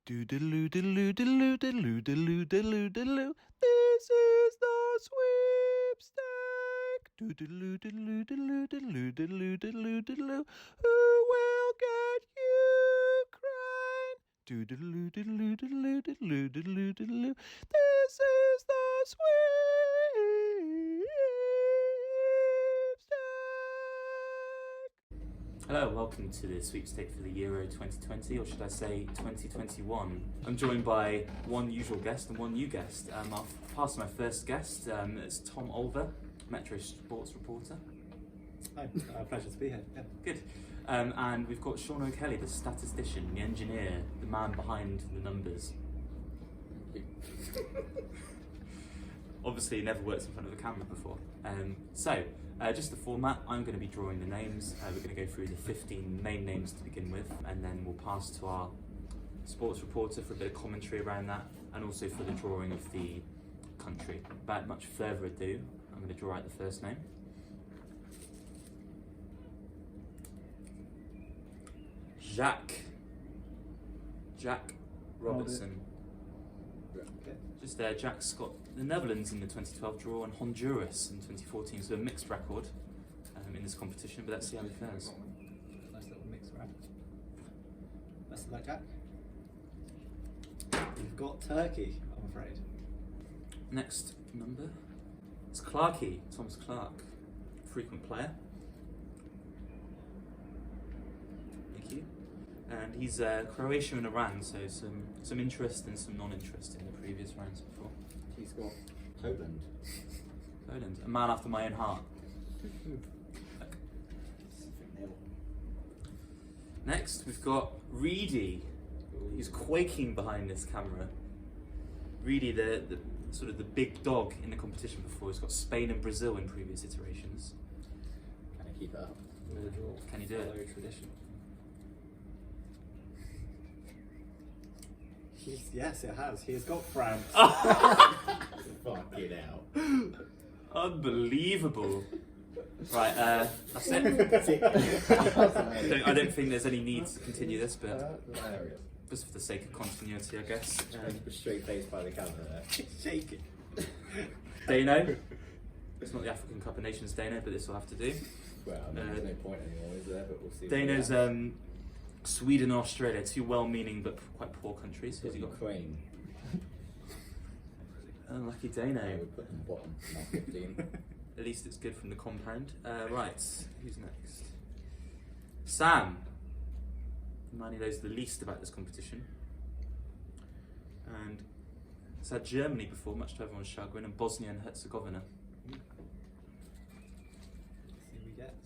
Doodaloo, doodaloo, doodaloo, doodaloo, doodaloo, doodaloo, doodaloo. This is the sweepstake. Doodaloo, doodaloo, doodaloo, doodaloo, doodaloo, doodaloo, doodaloo. Who will get Ukraine? Doodaloo, doodaloo, doodaloo, doodaloo, doodaloo, doodaloo. This is the sweepstake. Hello, welcome to the sweepstake for the Euro 2020, or should I say 2021. I'm joined by one usual guest and one new guest. I'll pass my first guest. It's Tom Olver, Metro sports reporter. Hi, pleasure to be here. Yeah. Good. And we've got Sean O'Kelly, the statistician, the engineer, the man behind the numbers. Obviously, never worked in front of a camera before. Just the format, I'm going to be drawing the names. We're going to go through the 15 main names to begin with, and then we'll pass to our sports reporter for a bit of commentary around that, and also for the drawing of the country. Without much further ado, I'm going to draw out the first name. Jack Robertson. Okay. Just there, Jack's got the Netherlands in the 2012 draw and Honduras in 2014, so a mixed record in this competition, but let's see how he fares. Nice little mix, right? Best of luck, Jack. You've got Turkey, I'm afraid. Next number is Clarkey, Thomas Clark, frequent player. Thank you. And he's Croatia and Iran, so some interest and some non-interest in the previous rounds before. He's got Poland. Poland, a man after my own heart. Next, we've got Reedy. He's quaking behind this camera. Reedy, the sort of the big dog in the competition before. He's got Spain and Brazil in previous iterations. Can I keep it up? Can you do it? Follow tradition. Yes, it has. He's got France. Fucking hell. Unbelievable. Right, that's it. I don't think there's any need to continue this, but Hilarious. just for the sake of continuity, I guess. Straight faced by the camera there. Shake it. Dano. It's not the African Cup of Nations Dano, but this will have to do. Well, I mean, there's no point anymore, is there? But we'll see. Dano's Sweden and Australia, two well-meaning but quite poor countries. Who's he got? Ukraine. Unlucky I Dano. would put them bottom, not 15. At least it's good from the compound. Right, who's next? Sam. The man who knows the least about this competition. And it's had Germany before, much to everyone's chagrin, and Bosnia and Herzegovina. See who we get.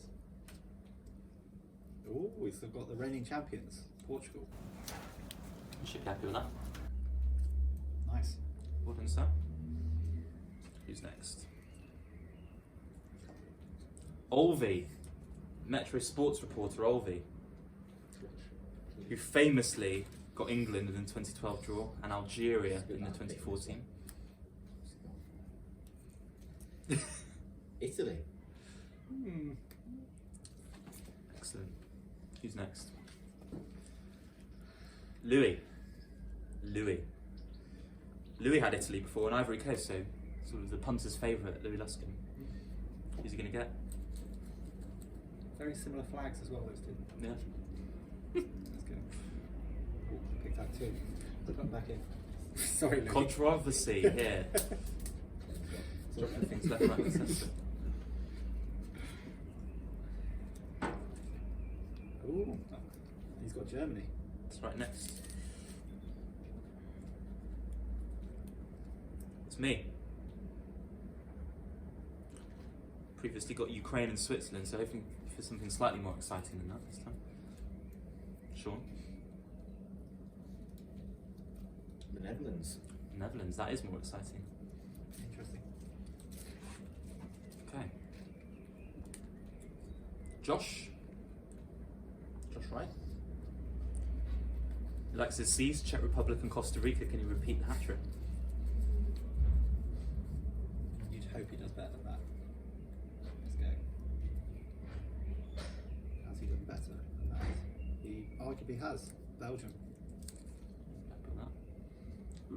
Oh, we've still got the reigning champions, Portugal. You should be happy with that. Nice. Well done, Sam. Who's next? Olvi, Metro sports reporter Olvi, who famously got England in the 2012 draw and Algeria in the 2014. Italy. Excellent. Who's next? Louis had Italy before, and Ivory Coast, so sort of the punter's favourite, Louis Luskin. Who's he going to get? Very similar flags as well, those two. Yeah. That's good. Oh, picked that too. Put them back in. Sorry, Louis. Controversy here. Dropping things left, right, and centre. Ooh, he's got Germany. That's right next. It's me. Previously got Ukraine and Switzerland, so hoping for something slightly more exciting than that this time. Sean? The Netherlands. Netherlands, that is more exciting. Interesting. Okay. Josh Wright. He likes his C's, Czech Republic and Costa Rica. Can you repeat the hat trick? You'd hope he does better than that. Let's go. Has he done better than that? He arguably has. Belgium.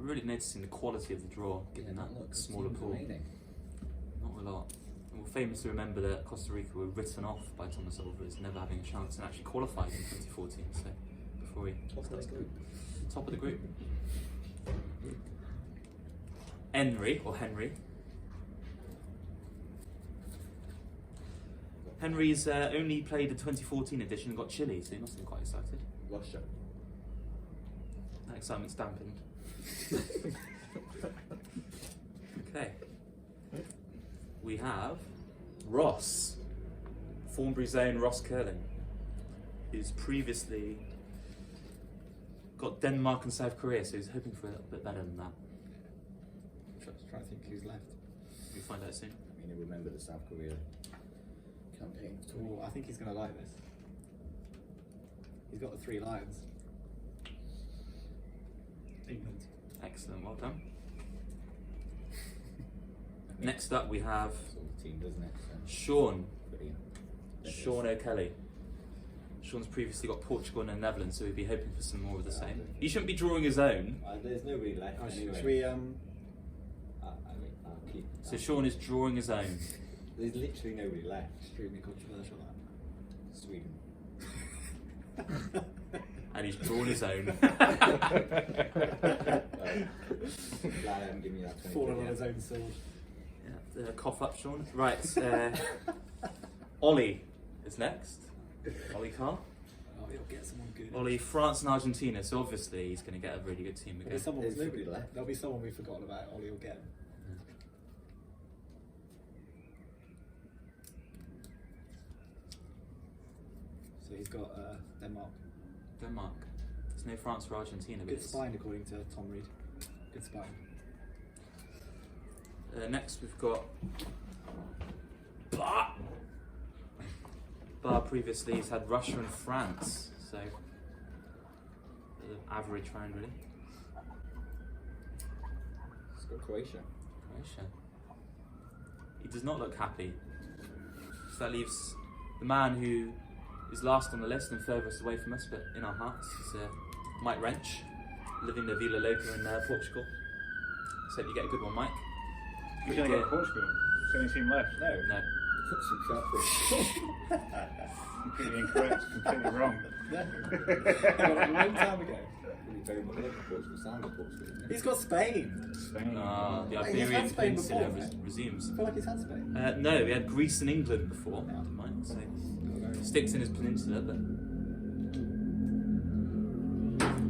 we're really noticing the quality of the draw, given that smaller pool. Not a lot. And we'll famously remember that Costa Rica were written off by Thomas Olver as never having a chance and actually qualified in 2014. So before we top of the group. Henry's only played the 2014 edition and got Chile, so he must have been quite excited. Russia. That excitement's dampened. Okay. We have Ross, Thornbury's own Ross Curlin, who's previously got Denmark and South Korea, so he's hoping for a little bit better than that. Try to think who's left. We'll find out soon. I mean, remember the South Korea campaign. Oh, I think he's going to like this. He's got the 3 lions. England. Excellent, well done. Next up we have Sort of team, doesn't it? So Sean. pretty- Sean O'Kelly. Sean's previously got Portugal and the Netherlands, so we'd be hoping for some more of the same. He shouldn't be drawing his own. There's nobody left Oh, anyway. should we, I mean, I'll keep. So Sean is drawing his own. There's literally nobody left. extremely controversial that? Sweden. And he's drawn his own. Glad I haven't given you that 20 Fallen on yet. his own sword. Yeah, cough up, Sean. Right, Ollie is next. Ollie Carr. Oh, he'll get someone good. Ollie, France and Argentina, so obviously he's going to get a really good team There'll be again. someone There's we've- nobody left. There'll be someone we've forgotten about. Ollie will get. So he's got Denmark. Denmark. There's no France or Argentina, but Good it's... spine according to Tom Reed. Good spine. Next we've got Bar. Bar previously has had Russia and France, so average round really. It's got Croatia. Croatia. He does not look happy. So that leaves the man who is last on the list and furthest away from us, but in our hearts, is Mike Wrench, living the Vila Loca in Portugal. So hope you get a good one, Mike. You're going to get Portugal. It's the only team left. No. No. Completely incorrect. Completely wrong. A long time ago. Very much like Portugal. Sounds like Portugal, isn't it? He's got Spain. Spain. The He's Iberian had Spain Peninsula before. resumes. I feel like he's had Spain. No, we had Greece and England before. Didn't mind. So sticks in his peninsula, but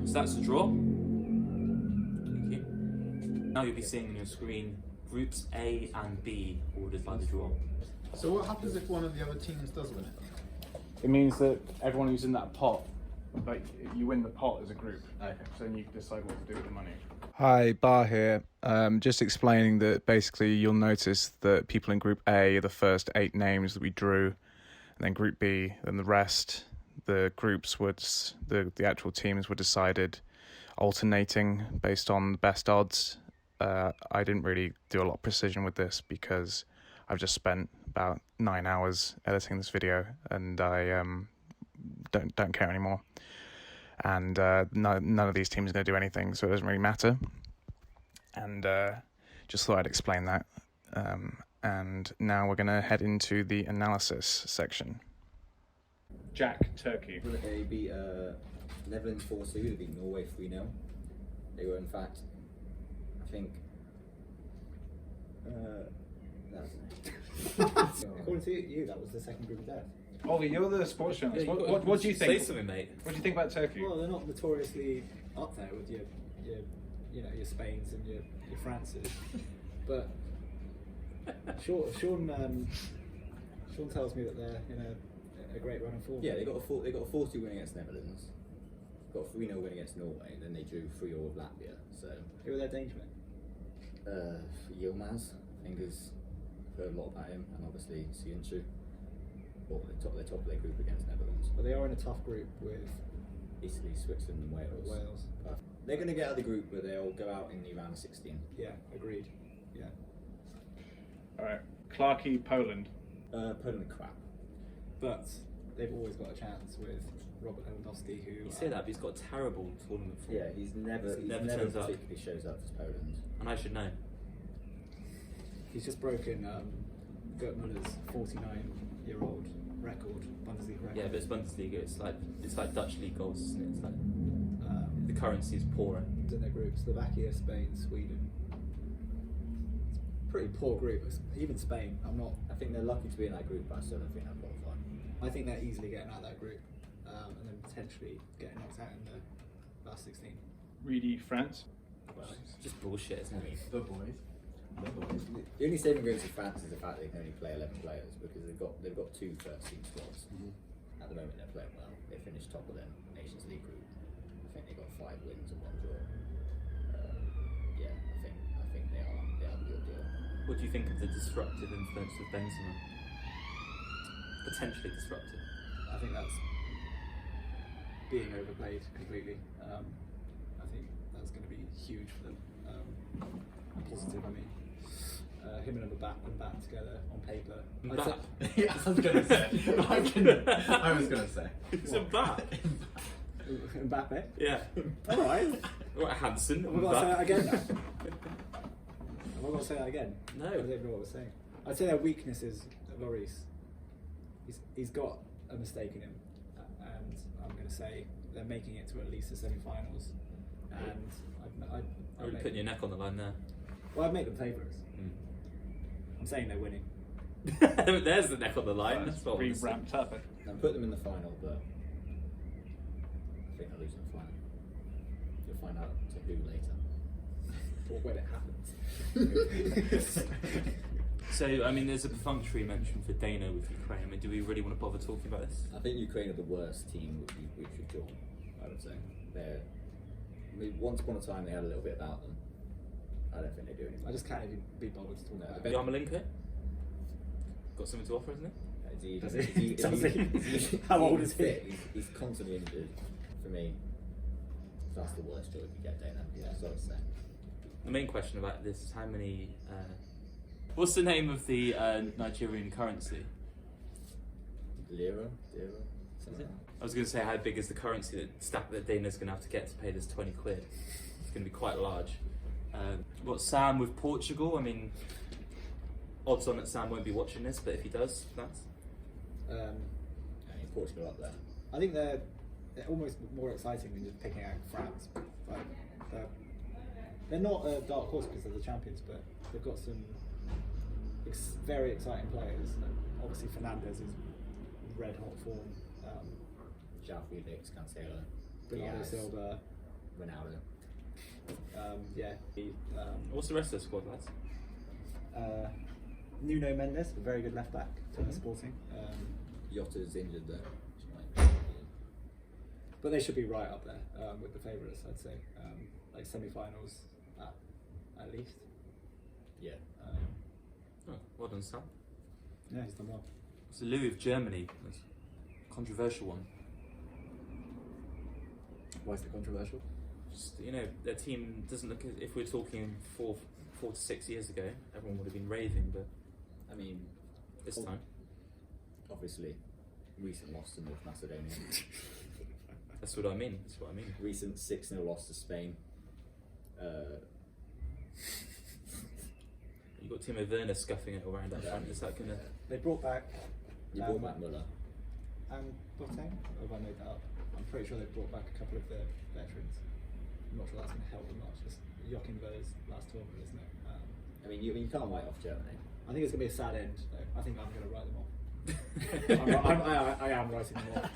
so that's a draw. Thank you. Now you'll be seeing on your screen groups A and B ordered by the draw. So what happens if one of the other teams does win it? It means that everyone who's in that pot, like you win the pot as a group. Okay. So then you can decide what to do with the money. Hi, Bar here. Just explaining that basically you'll notice that people in Group A are the first 8 names that we drew, and then Group B, then the rest. The groups the actual teams were decided alternating based on the best odds. I didn't really do a lot of precision with this because I've just spent about 9 hours editing this video and I don't care anymore. And none of these teams are going to do anything, so it doesn't really matter. And just thought I'd explain that. And now we're going to head into the analysis section. Jack, Turkey. They beat Netherlands 4-2. They beat Norway 3-0. They were in fact, I think. According to you, that was the second group of death. Ollie, you're the sports journalist. Yeah, What do you think? Say something, mate. What do you think about Turkey? Well, they're not notoriously up there with your Spains and your Frances, but Sean tells me that they're in a great run of form. Yeah, they got a 4-2 win against Netherlands. Got a 3-0 win against Norway, and then they drew 3-0 with Latvia. So Who are their danger men? Yilmaz, I think, has heard a lot about him, and obviously Sienchu. Well, they're top of their group against Netherlands. But they are in a tough group with Italy, Switzerland, and Wales. But they're going to get out of the group, but they'll go out in the round of 16. Yeah, agreed. Yeah. All right. Clarkey, Poland. Poland are crap. But they've always got a chance with Robert Lewandowski, who You say that, but he's got a terrible tournament form. Yeah, he's never turns up. particularly shows up for Poland. And I should know. he's just broken Gerd Muller's 49-year-old record, Bundesliga record. Yeah, but it's Bundesliga. It's like Dutch league goals, isn't it? It's like the currency is poorer. in their group, Slovakia, Spain, Sweden. It's a pretty poor group. Even Spain, I think they're lucky to be in that group, but I still don't think they'll qualify. I think they're easily getting out of that group, and then potentially getting knocked out in the last 16. Reedy France. Well, it's just bullshit, isn't it? The boys. The only saving grace of France is the fact they can only play 11 players because they've got 2 first team slots. At the moment they're playing well. They finished top of their Nations League group. I think they got 5 wins and 1 draw. Yeah, I think they are the good deal. What do you think of the disruptive influence of Benzema? Potentially disruptive. I think that's being overplayed completely. I think that's going to be huge for them. Positive, I mean. Him and Mbappe together on paper. Mbappe? Yeah, I was gonna say. It's a bat. Mbappe? Yeah. Alright. What, Hansen? Have I got to say that again now? Have I got to say that again? No. I don't know what I was saying. I'd say their weakness is Lloris. He's got a mistake in him, and I'm going to say they're making it to at least the semi-finals. And I'd Already make putting your neck on the line there. Well, I'd make them favourites. I'm saying they're winning. There's the neck on the line. That's what I wanna say. Ramped up. I'll put them in the final, but I think they'll lose in the final. You'll find out to who later. Or when it happens. So, I mean, there's a perfunctory mention for Dana with Ukraine. I mean, do we really want to bother talking about this? I think Ukraine are the worst team we should draw, I would say. Once upon a time they had a little bit about them. I don't think they do anymore. I just can't even be bothered to talk No, about I it. bet- Yarmolenko? Got something to offer, isn't he? Does he? How old is he? fit, he's constantly injured. For me, that's the worst joy you get, Dana. Yeah, so I'd say. The main question about this is how many. What's the name of the Nigerian currency? Lira? Is it? I was going to say, how big is the currency that Dana's going to have to get to pay this 20 quid? It's going to be quite large. What, Sam with Portugal? I mean, odds on that Sam won't be watching this, but if he does, that's. I mean, Portugal up there. I think they're almost more exciting than just picking out France. Like, they're not a dark horse because they're the champions, but they've got some very exciting players. Obviously, Fernandez is red hot form. João Felix, Cancelo, Bernardo Diaz, Silva. Ronaldo. What's the rest of the squad, lads? Nuno Mendes, a very good left back to Sporting. Yotta's injured though. But they should be right up there with the favourites, I'd say. Like semi-finals at least. Yeah. Oh, well done, Sam. Yeah, he's done well. It's the Louis of Germany. That's a controversial one. Why is it controversial? Just, their team doesn't look. If we're talking 4 to 6 years ago, everyone would have been raving, but I mean, this time. obviously, recent loss to North Macedonia. That's what I mean. Recent 6-0 loss to Spain. You got Timo Werner scuffing it around up front. Is that gonna? They brought back. You brought back Muller. And Boateng? Or have I made that up? I'm pretty sure they brought back a couple of their veterans. I'm not sure that's going to help them much. Just Joachim Löw's last tournament, isn't it? I mean, you can't write off Germany. I think it's going to be a sad end, though. I think I'm going to write them off. I am writing them off.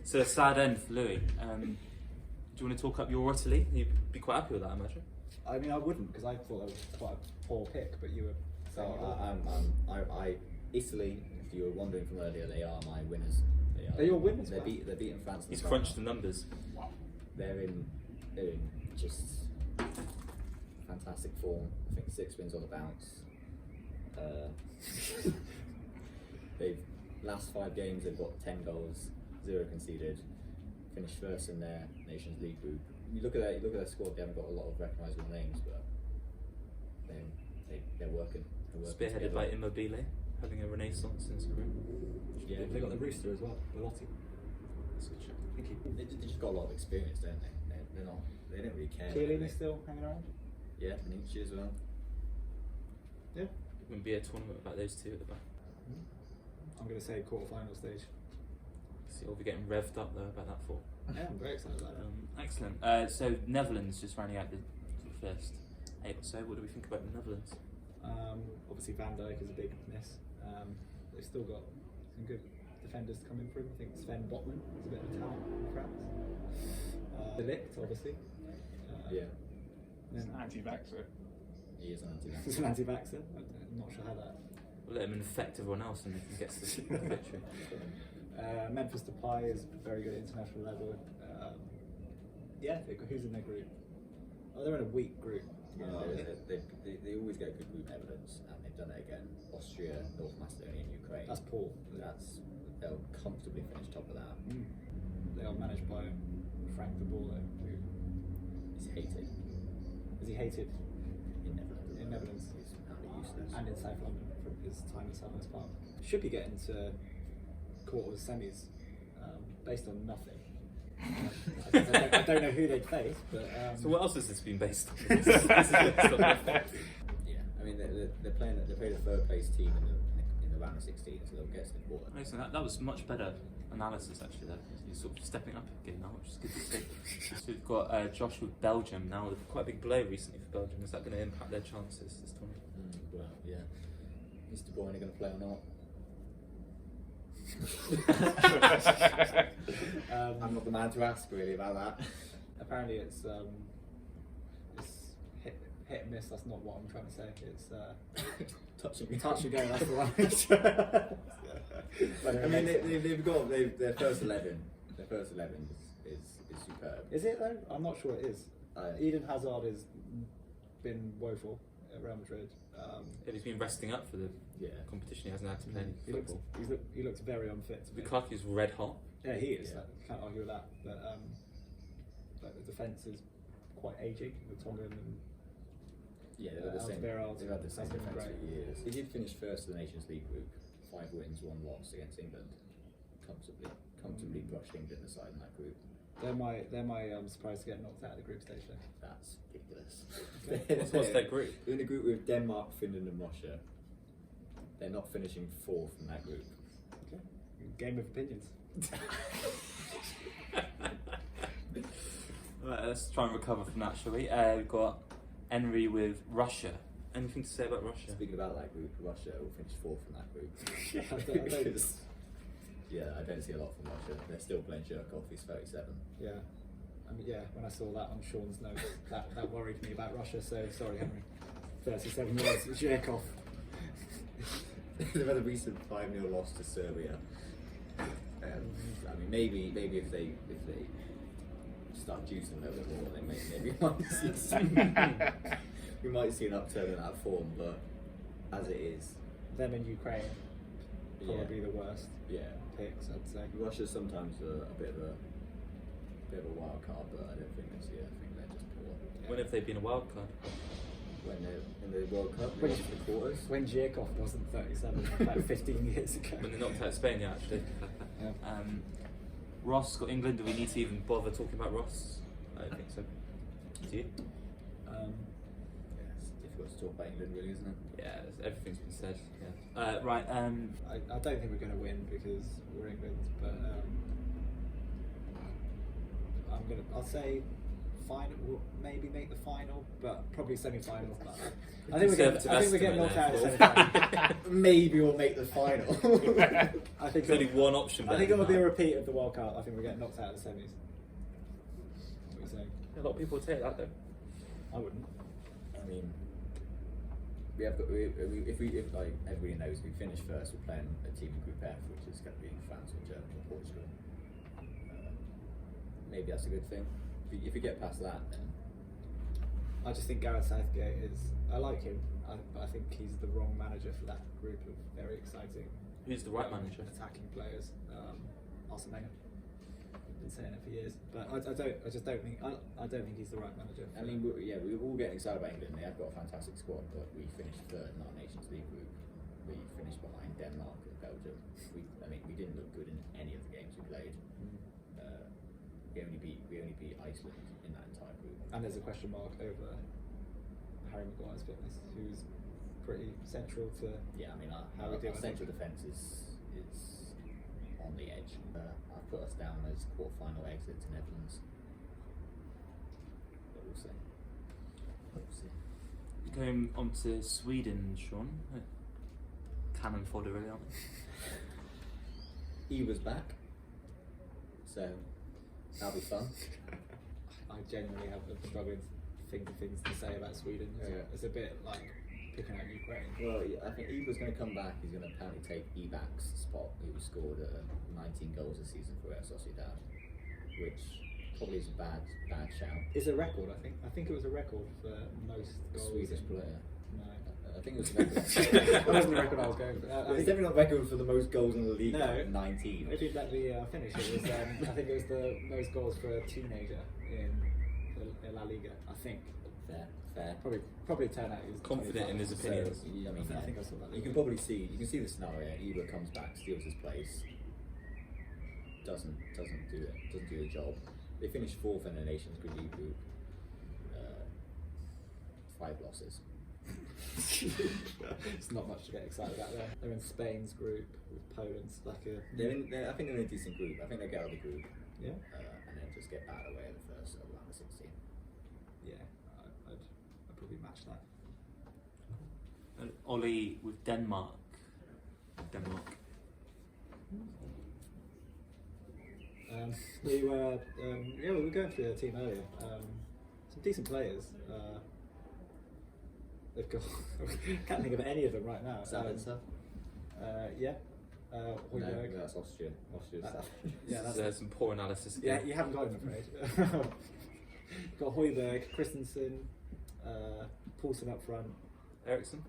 So a sad end for Louis. Do you want to talk up your Italy? You'd be quite happy with that, I imagine. I mean, I wouldn't, because I thought that was quite a poor pick, but you were saying Italy, if you were wondering from earlier, they are my winners. They're your winners, They're man. beating France. in He's the crunched the final. numbers. They're in just fantastic form. I think 6 wins on the bounce. They've last 5 games they've got 10 goals, 0 conceded. Finished first in their Nations League group. You look at their squad. They haven't got a lot of recognisable names, but they're working. Spearheaded by Immobile. having a renaissance in his career. Yeah, they got the rooster as well, Belotti. That's a good shout. Thank you. They just got a lot of experience, don't they? They don't really care. Keeling is still hanging around. Yeah, Nietzsche as well. Yeah. It wouldn't be a tournament without those two at the back. I'm going to say quarter-final stage. So you'll be getting revved up though about that fall. Yeah, I'm very excited about that. Excellent. So Netherlands just rounding out the first 8 or so. What do we think about the Netherlands? Obviously Van Dijk is a big miss. They've still got some good defenders coming through. I think Sven Botman is a bit of a talent in France. De Ligt, obviously. Yeah, He's an anti-vaxxer. he is an anti-vax. He's an anti-vaxxer. I'm not sure how that. We'll let him infect everyone else and he gets the victory. Memphis Depay is very good at international level. Yeah, who's in their group? Oh, they're in a weak group. They always get good group evidence, and they've done it again. Austria, North Macedonia, and Ukraine. That's Paul. They'll comfortably finish top of that. They are managed by Frank de Boer, who He's hated is he hated in Netherlands. in Netherlands He's apparently useless. and in South London from his time at Southwest Park. Should be getting to quarters, semis, based on nothing. I don't know who they'd face, but So what else has this been based on? Yeah, I mean they're playing the third place team in the round of 16, so they'll get to the quarter. Mason, that was much better analysis actually there. You're sort of stepping up again now, which is good to see. So we've got Josh with Belgium now. Quite a big blow recently for Belgium. Is that going to impact their chances this tournament? Well, yeah. Is De Bruyne going to play or not? I'm not the man to ask really about that. apparently it's hit and miss. That's not what I'm trying to say. It's touch and go. That's the one. I mean, they've got their first 11. Their first 11 is superb. Is it though? I'm not sure it is. Eden Hazard has been woeful at Real Madrid. If he's been resting up for the competition, he hasn't had to play any football. He looks very unfit. To me. Lukaku's red hot. Yeah, he is. Yeah. Can't argue with that. But the defence is quite aging with Tongan and Yeah, they've had the same. Alderweireld. They've had the same That's been defence great. for years. They did finish first in the Nations League group, 5 wins, 1 loss against England. Comfortably brushed England aside in that group. They're my surprise to get knocked out of the group stage though. That's ridiculous. What's their group? They're in a group with Denmark, Finland, and Russia. They're not finishing 4th in that group. Okay. Game of opinions. Right, let's try and recover from that, shall we? We've got Henry with Russia. Anything to say about Russia? Speaking about that group, Russia will finish 4th in that group. I don't see a lot from Russia. They're still playing Zhirkov, he's 37. Yeah. When I saw that on Sean's notes, that worried me about Russia, so sorry, Henry. 37 years, Zhirkov. They've had a recent 5-0 loss to Serbia. I mean, maybe if they start juicing a little bit more, then maybe we might see an upturn in that form, but as it is, Them in Ukraine, probably the worst picks, I'd say. Russia's sometimes a bit of a wild card, but I don't think this year. I think they're just poor. When have they been a wild card? When they're in the World Cup, When- they got to the quarters. When Zhirkov wasn't 37, like 15 years ago. When they knocked out Spain, yeah, actually. Yeah. Ross got England. Do we need to even bother talking about Ross? I don't think so. Do you? It's difficult to talk about England, really, isn't it? Yeah, everything's been said. Yeah. Right. I don't think we're going to win because we're England, but I'll say final. We'll maybe make the final, but probably semi-final. I think we get knocked out of semi-final. Maybe we'll make the final. I think There's only one option. I think it will be a repeat of the World Cup. I think we get knocked out of the semis. What are you saying? A lot of people take that though. I wouldn't. I mean, we have got, if like everybody knows, we finish first, we're playing a team in Group F, which is going to be France or Germany or Portugal. Maybe that's a good thing. If we get past that, then I just think Gareth Southgate is. I like him, but I think he's the wrong manager for that group of very exciting. Who's the right manager? Attacking players. Arsene Wenger. I've been saying it for years, but I just don't think. I don't think he's the right manager. I mean, we're all getting excited about England. They have got a fantastic squad, but we finished 3rd in our Nations League group. we finished behind Denmark and Belgium. We didn't look good in any of the games we played. We only beat Iceland in that entire group. And there's a question mark over Harry Maguire's fitness, who's pretty central to. Yeah, I mean, How we our deal with central defence is on the edge. I've put us down as quarter-final exit to Netherlands. But we'll see. Going on to Sweden, Sean. Cannon fodder, really, aren't they? He was back, so that'll be fun. I genuinely have been struggling to think of things to say about Sweden. It's a bit like picking out Ukraine. Well, yeah, I think Eber's going to come back. He's going to apparently take Ebak's spot, who scored 19 goals this season for Real Sociedad, which probably is a bad shout. It's a record, I think. I think it was a record for most goals. Swedish player. No. I think it was a record. That wasn't the record I was going for. It's definitely not record for the most goals in the league. No. 19. If you'd let me finish, it was. I think it was the most goals for a teenager in La Liga. I think. Fair. Probably turn out he was Confident in his 25. opinions. I mean, I think I saw that. you can probably see. You can see the scenario. Eber comes back, steals his place. Doesn't do it. Doesn't do the job. They finished 4th in the Nations League group. 5 losses. It's not much to get excited about there. They're in Spain's group with Poland. I think They're in a decent group. I think they'll get out of the group. Yeah. And then just get battered away in the first round of 16. Yeah, I'd probably match that. Ollie with Denmark. We were going through their team earlier. Some decent players. They've got. Can't think of any of them right now. Sabitzer? Yeah. No, Højbjerg. that's Austria. Austria's Yeah, that's. There's some poor analysis. Yeah, Again. you haven't got him, I'm afraid. Got Højbjerg, Christensen, Paulson up front, Ericsson.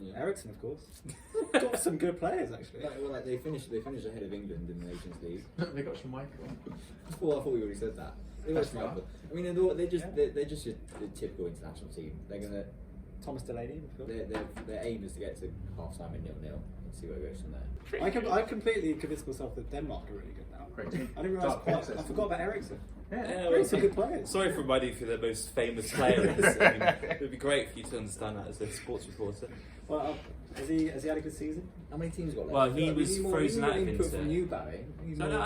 Yeah. Ericsson, of course. Got some good players actually. Like they finished ahead of England in the Nations League. They got Schmeichel. Well, I thought we already said that. It was That's fun. right. I mean, they're just your typical international team. They're gonna Thomas Delaney, of course. their aim is to get to half time in 0-0 and see where it goes from there. I completely convinced myself that Denmark are really good now. Great team. I didn't realise Dark quite. Princess. I forgot about Ericsson. Yeah, Very some good players. Sorry for reminding you who their most famous player is. I mean, it would be great for you to understand that as a sports reporter. Well, has he had a good season? How many teams got left? Well, he We was need more- frozen we need out more of input Inter. from you, Barry. We need So more-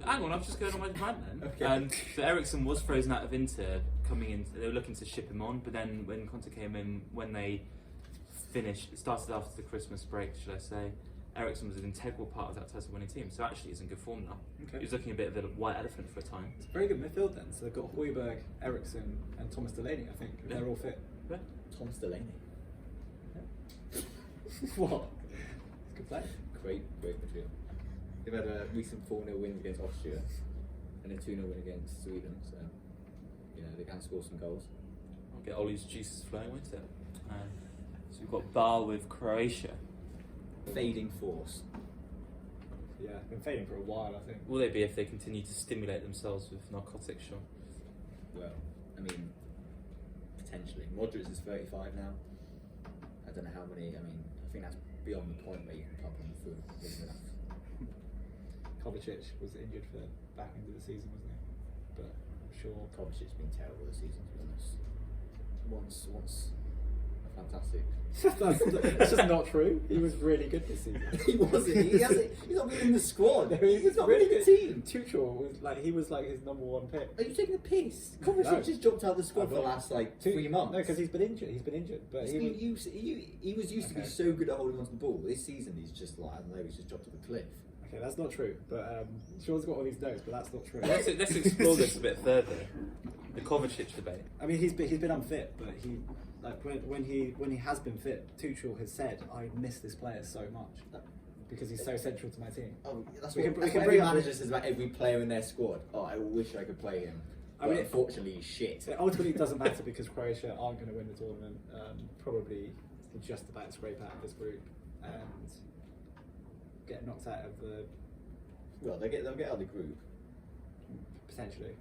hang on, I'm just going on my rant then. Okay. So Ericsson was frozen out of Inter coming in. They were looking to ship him on, but then when Conte came in, when they finished, it started after the Christmas break, should I say? Ericsson was an integral part of that title-winning team, so actually he's in good form now. Okay. He was looking a bit of a white elephant for a time. It's a very good midfield then. So they've got Højbjerg, Ericsson, and Thomas Delaney. I think if they're all fit. Yeah. Thomas Delaney. What? It's a good player. Great midfield. They've had a recent 4-0 win against Austria and a 2-0 win against Sweden, so they can score some goals. I'll get Ollie's juices flowing with it. So we've got Bar with Croatia. Fading force. Yeah, been fading for a while, I think. Will they be if they continue to stimulate themselves with narcotics, Sean? Well, I mean, potentially. Modric is 35 now. I don't know how many. I mean, I think that's beyond the point where you can pump him through. Kovacic was injured for back into the season, wasn't he? But I'm sure. Kovacic's been terrible this season, to be honest. Once a fantastic. That's just not true. He was really good this season. He wasn't. He's not been in the squad. He's not really really the team. Tuchel was like his number one pick. Are you taking the piss? Kovacic just dropped out of the squad for the last 3 months. No, because he's been injured. But he was used to be so good at holding onto the ball. This season he's just like, I don't know, he's just dropped off a cliff. Okay, that's not true. But Sean's got all these notes, but that's not true. Let's explore this a bit further. The Kovacic debate. I mean, he's been unfit, but when he has been fit, Tuchel has said, I miss this player so much because he's so central to my team. Oh, that's We what can every bring up- manager says about every player in their squad. Oh, I wish I could play him. But mean, unfortunately, he's shit. It ultimately doesn't matter because Croatia aren't going to win the tournament. Probably just about to scrape out of this group and get knocked out of the Well, they'll get out of the group. potentially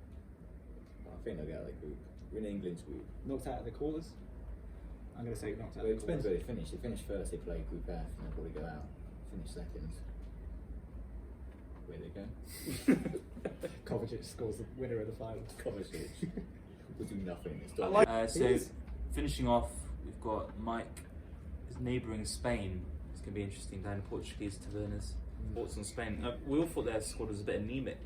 I think they'll get out of the group. We're in England's group. knocked out of the quarters. I'm going to say knocked out. Well, it depends where they finish. They finish first, they play Group F, and they'll probably go out. Finish second. Where they go? Kovacic scores the winner of the final. Kovacic will do nothing. It's I not like- So Yes. finishing off, we've got Mike, his neighbouring Spain. It's going to be interesting down in Portuguese tavernas. Thoughts on Spain? We all thought their squad was a bit anemic.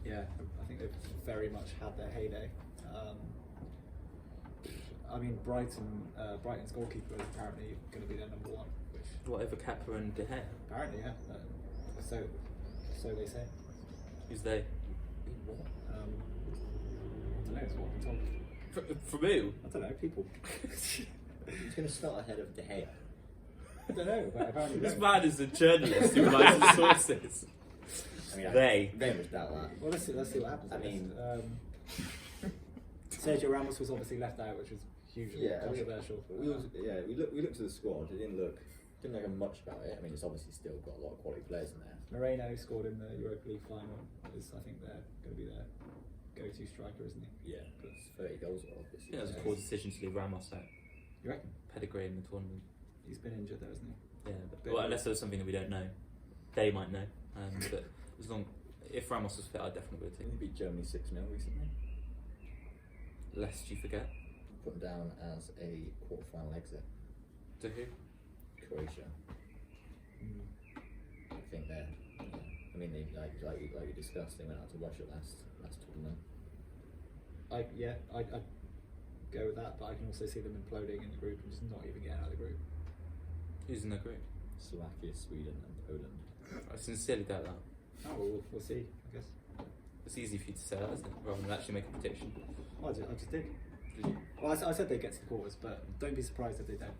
Yeah, I think they've very much had their heyday. I mean, Brighton's goalkeeper is apparently going to be their number one, which What over Kepa and De Gea? apparently, yeah. So they say. Who's they? I don't know. It's what I've been told. From who? I don't know. People. He's going to start ahead of De Gea. I don't know. But apparently, This no. man is a journalist who relies on sources. I mean, They. I very much doubt that. Well, let's see what happens. I mean- Sergio Ramos was obviously left out, which was hugely controversial. We looked at the squad. It didn't look much about it. I mean, it's obviously still got a lot of quality players in there. Moreno scored in the Europa League final. I think they're going to be their go-to striker, isn't he? Yeah, but it's 30 goals off this Yeah, it was a season. poor decision to leave Ramos out. You reckon? Pedigree in the tournament. He's been injured though, isn't he? Yeah, well, unless there was something that we don't know. They might know. But as long, if Ramos was fit, I definitely would They take. beat Germany 6-0 recently. Lest you forget. Put them down as a quarter-final exit. To who? Croatia. I think they're. I mean, they like we discussed. They went out to Russia last tournament. I'd go with that, but I can also see them imploding in the group and just not even getting out of the group. Who's in that group? Slovakia, Sweden, and Poland. I sincerely doubt that. Oh, well, we'll see, I guess. It's easy for you to say that, isn't it? Rather than actually make a prediction. I just did. Did you? Well, I said they'd get to the quarters, but don't be surprised if they don't.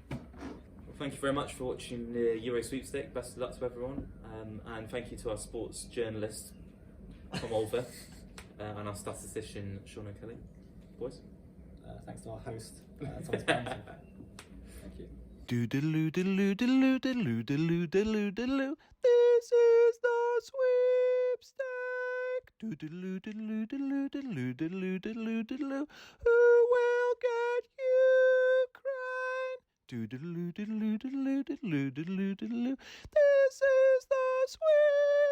Well, thank you very much for watching the Euro Sweepstake. Best of luck to everyone. And thank you to our sports journalist, Tom Olver, and our statistician, Sean O'Kelly. Boys? Thanks to our host, Thomas Barrington. Thank you. Doodaloo, diddaloo, diddaloo, diddaloo, diddaloo, diddaloo, diddaloo. This is the sweepstake. Doodaloo, diddaloo, diddaloo, diddaloo, diddaloo, diddaloo, diddaloo. Who will get Ukraine? Doodaloo, diddaloo, diddaloo, diddaloo, diddaloo, diddaloo. This is the sweepstake.